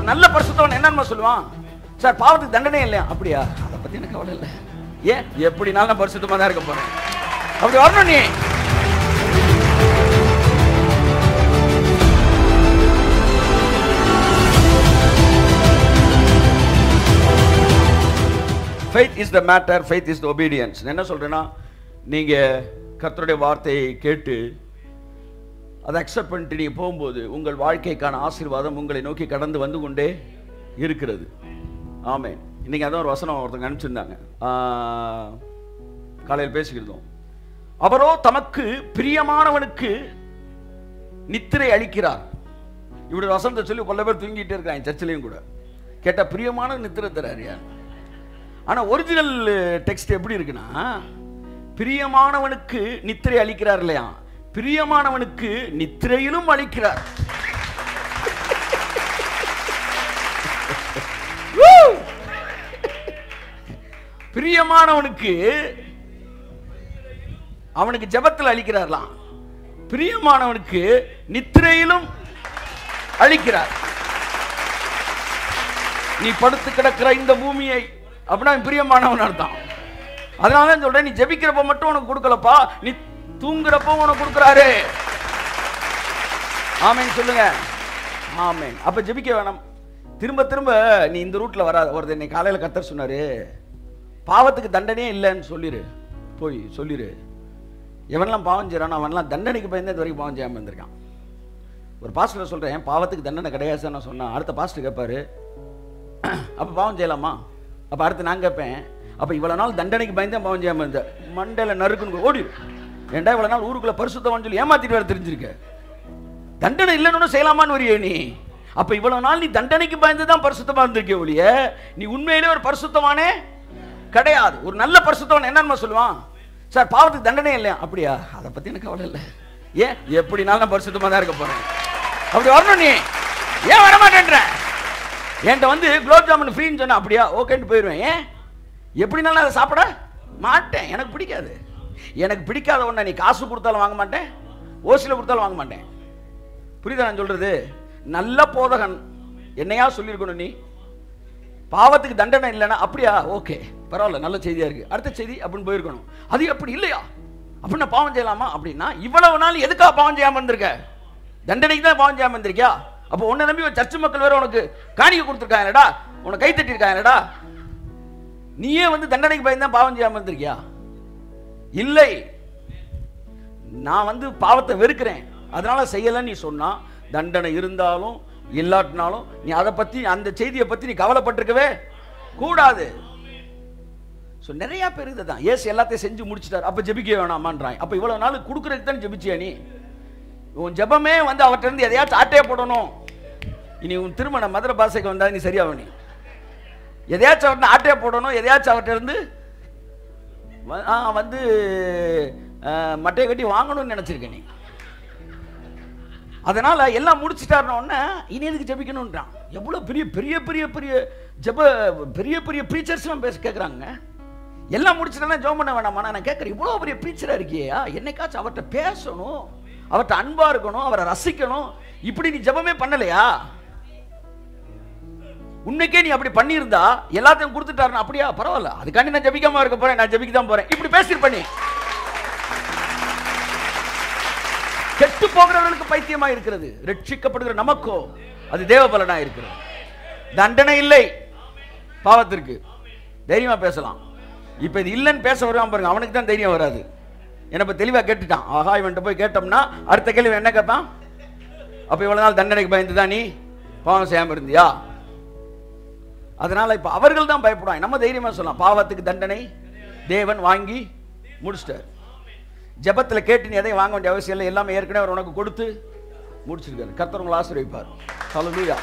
நல்ல பரிசுத்தவன் என்னன்னு சொல்லுவான்? சார் பாவத்துக்கு தண்டனை இல்லையா? அப்படியா? அதை பத்தி எனக்கு கவலை இல்லை. ஏன்? எப்படினாலும் நான் பரிசுத்தமா தான் இருக்க போறேன். அப்படி வரணும் நீ. Faith is the matter, faith is the obedience. என்ன சொல்றேன்னா, நீங்க கர்த்தருடைய வார்த்தையை கேட்டு அதை அக்செப்ட் பண்ணிட்டு நீங்க போகும்போது உங்கள் வாழ்க்கைக்கான ஆசீர்வாதம் உங்களை நோக்கி கடந்து வந்து கொண்டே இருக்கிறது. ஆமென். இன்னைக்கு அதான் ஒரு வசனம் ஒருத்தங்க அனுப்பிச்சிருந்தாங்க, காலையில் பேசிக்கிட்டோம். அவரோ தமக்கு பிரியமானவனுக்கு நித்திரை அளிக்கிறார். இப்படி வசனத்தை சொல்லி பல பேர் தூங்கிட்டே இருக்காங்க சர்ச்சிலையும் கூட. கேட்டா பிரியமான நித்திரை தராரு யார்? ஆனா ஒரிஜினல் டெக்ஸ்ட் எப்படி இருக்குன்னா, பிரியமானவனுக்கு நித்திரை அளிக்கிறார் இல்லையா, பிரியமானவனுக்கு நித்திரையிலும் அளிக்கிறார். பிரியமானவனுக்கு அவனுக்கு ஜெபத்தில் அளிக்கிறார்லாம், பிரியமானவனுக்கு நித்திரையிலும் அளிக்கிறார். நீ படுத்து கிடக்கிற இந்த பூமியை அப்படின்னா பிரியமானவன் அர்த்தம். அதனாலதான் சொல்றேன், நீ ஜெபிக்கிறப்ப மட்டும் உனக்கு கொடுக்கலப்பா, நீ தூங்குறப்ப உனக்கு கொடுக்குறாரு. ஆமேன் சொல்லுங்க. ஆமேன். அப்ப ஜெபிக்க வேணாம். திரும்ப திரும்ப நீ இந்த ரூட்ல வராது. ஒரு இன்னைக்கு காலையில கர்த்தர் சொன்னாரு, பாவத்துக்கு தண்டனையே இல்லைன்னு சொல்லிரு, போய் சொல்லிரு. எவனெல்லாம் பாவம் செய்யறானோ அவன்லாம் தண்டனைக்கு பயந்து இது வரைக்கும் பாவம் செய்யாம இருந்திருக்கான். ஒரு பாஸ்டர் சொல்றேன், பாவத்துக்கு தண்டனை கிடையாது நான் சொன்னா, அடுத்த பாஸ்டர் கேட்பாரு, அப்ப பாவம் செய்யலாமா? அப்ப அடுத்து நான் கேட்பேன், அப்ப இவ்வளவு நாள் தண்டனைக்கு பயந்து பாவம் செய்யாம இருந்த மண்டையில நறுக்குன்னு ஓடிடு. ஏண்டா இவ்வளவு நாள் ஊருக்குள்ள பரிசுத்தவான்னு சொல்லி ஏமாத்திட்டு வர தெரிஞ்சிருக்க, தண்டனை இல்லைன்னு செய்யலாமான்னு வரியே நீ. அப்ப இவ்வளவு நாள் நீ தண்டனைக்கு பயந்துதான் பரிசுத்தமா இருந்திருக்கே ஒழிய நீ உண்மையிலே ஒரு பரிசுத்தவானே கிடையாது. ஒரு நல்ல பரிசுத்தவன் என்னன்னு சொல்லுவான்? சார் பாவத்துக்கு தண்டனை இல்லையா? அப்படியா? அதை பத்தி எனக்கு கவலை இல்லை. ஏன்? எப்படினாலும் நான் பரிசுத்தமா தான் இருக்க போறேன். அப்படி வரணும் நீ. ஏன் வரமாட்டேன்ற? என்கிட்ட வந்து குலோப் ஜாமுன் ஃப்ரீன்னு சொன்னா அப்படியா ஓகேன்னு போயிடுவேன். ஏன்? எப்படினாலும் அதை சாப்பிட மாட்டேன், எனக்கு பிடிக்காது. எனக்கு பிடிக்காத ஒன்றை நீ காசு கொடுத்தாலும் வாங்க மாட்டேன், ஓசில கொடுத்தாலும் வாங்க மாட்டேன். புரியுதா நான் சொல்றது? நல்ல போதகன் என்னையா சொல்லியிருக்கணும், நீ பாவத்துக்கு தண்டனை இல்லைன்னா அப்படியா ஓகே பரவாயில்ல நல்ல செய்தியா இருக்கு, அடுத்த செய்தி அப்படின்னு போயிருக்கணும். அது எப்படி இல்லையா அப்படின்னா பாவம் செய்யலாமா? அப்படின்னா இவ்வளவு நாள் எதுக்காக பாவம் செய்யாம இருந்திருக்க? தண்டனைக்கு தான் பாவம் செய்யாம இருந்திருக்கியா? அப்போ உன்னை நம்பி சர்ச்சு மக்கள் வேற உனக்கு காணிக்கை கொடுத்துருக்காங்கடா, உனக்கு கை தட்டி இருக்காங்கடா, நீயே வந்து தண்டனைக்கு பயந்தான் பாவம் செய்யாம இருந்திருக்கியா? இல்லை, நான் வந்து பாவத்தை வெறுக்கிறேன் அதனால செய்யலன்னு நீ சொன்னா, தண்டனை இருந்தாலும் இல்லாட்டினாலும் நீ அதை பத்தி அந்த செய்தியை பத்தி நீ கவலைப்பட்டிருக்கவே கூடாது. நிறைய பேர் இதுதான், ஏசு எல்லாத்தையும் செஞ்சு முடிச்சிட்டார், அப்ப ஜெபிக்க வேணாமான்றாங்க. அப்ப இவ்வளவு நாள் கொடுக்கறதுக்கு தான் ஜெபிச்சியா நீ? உன் ஜெபமே வந்து அவர்கிட்ட இருந்து எதையாச்சும் ஆட்டையே போடணும். இனி உன் திருமண மதுரை பாஷைக்கு வந்தா நீ சரியாவ, நீ எதையாச்சும் அவர்கிட்ட ஆட்டையே போடணும், எதையாச்சும் அவர்கிட்ட இருந்து வந்து மட்டையை கட்டி வாங்கணும்னு நினைச்சிருக்க நீ. அதனால எல்லாம் முடிச்சுட்டாருன்னா இனி எதுக்கு ஜெபிக்கணும்ன்றான். எவ்வளவு பெரிய பெரிய பெரிய பெரிய ஜெப பெரிய பெரிய ப்ரீச்சர்ஸ்லாம் பேச கேட்குறாங்க. எல்லாம் முடிச்சுட்டா ஜெபம் பண்ண வேணாமா? நான் கேட்குறேன், இவ்வளோ பெரிய ப்ரீச்சரா இருக்கியா, என்னைக்காச்சும் அவர்கிட்ட பேசணும், அவர்கிட்ட அன்பா இருக்கணும், அவரை ரசிக்கணும். இப்படி நீ ஜெபமே பண்ணலையா? உன்னைக்கே நீ அப்படி பண்ணியிருந்தா எல்லாத்தையும் கொடுத்துட்டாருன்னா அப்படியா பரவாயில்ல, அதுக்காண்டி நான் ஜெபிக்காம இருக்க போறேன், நான் ஜெபிக்க தான் போறேன், இப்படி பேசிருப்ப நீ. கெட்டு போகிறவர்களுக்கு பைத்தியமா இருக்கிறது, ரட்சிக்கப்படுகிற நமக்கோ அது தேவ பலனா இருக்கிறது. தண்டனை இல்லை பாவத்திற்கு, தைரியமா பேசலாம். இப்ப இது இல்லைன்னு பேச வருவான் பாருங்க, அவனுக்கு தான் தைரியம் வராது. என்ன இப்ப தெளிவா கேட்டுட்டான், ஆஹா இவன்ட்ட போய் கேட்டோம்னா அடுத்த கேள்வி என்ன கேட்பான்? அப்ப இவ்வளவு நாள் தண்டனைக்கு பயந்துதான் நீ பாவம் செய்யாம இருந்தியா? அதனால இப்ப அவர்கள் தான் பயப்படுவாங்க. நம்ம தைரியமா சொல்லலாம், பாவத்துக்கு தண்டனை தேவன் வாங்கி முடிச்சிட்டார். ஜெபத்தில் கேட்டு நீ எதையும் வாங்க வேண்டிய அவசியம் இல்லை, எல்லாமே ஏற்கனவே அவர் உனக்கு கொடுத்து முடிச்சிருக்காரு. கர்த்தர் உங்களை ஆசீர்வதிப்பார். ஹல்லேலூயா.